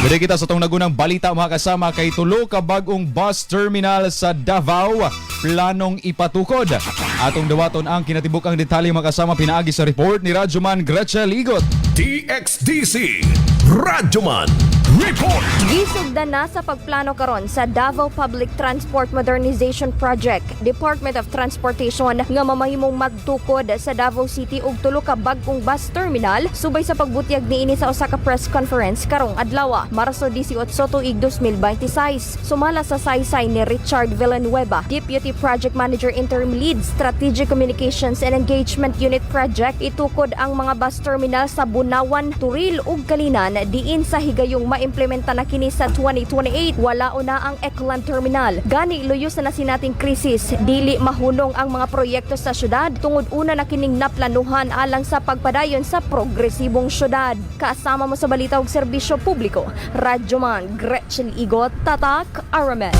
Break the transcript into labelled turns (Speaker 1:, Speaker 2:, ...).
Speaker 1: Bili kita sa itong nagunang balita mga kasama kay tulo ka bag-ong bus terminal sa Davao, Planong Ipatukod. Atong dawaton ang kinatibukang detalye mga kasama pinaagi sa report ni Radyoman Gretchen Ligot.
Speaker 2: DXDC Radyoman Report.
Speaker 3: Gisugdan na sa pagplano karon sa Davao Public Transport Modernization Project. Department of Transportation nga mamahimong magtukod sa Davao City og tulo ka bag-ong bus terminal subay sa pagbutyag niini sa usa ka press conference karong adlawa, Marso 18 tuig 2026. Sumala sa saysay ni Richard Villanueva, Deputy Project Manager Interim Lead Strategic Communications and Engagement Unit Project, itukod ang mga bus terminal sa Bunawan, Turil ug Kalinan diin sa higayong maimplementa na kini sa 2028. Wala una ang Eklan Terminal. Gani luyos na sinating krisis, dili mahunong ang mga proyekto sa syudad tungod una na kining naplanuhan alang sa pagpadayon sa progresibong syudad. Kasama mo sa balita og serbisyo publiko, Radyoman Gretchen Ligot, Tatak, Aramen.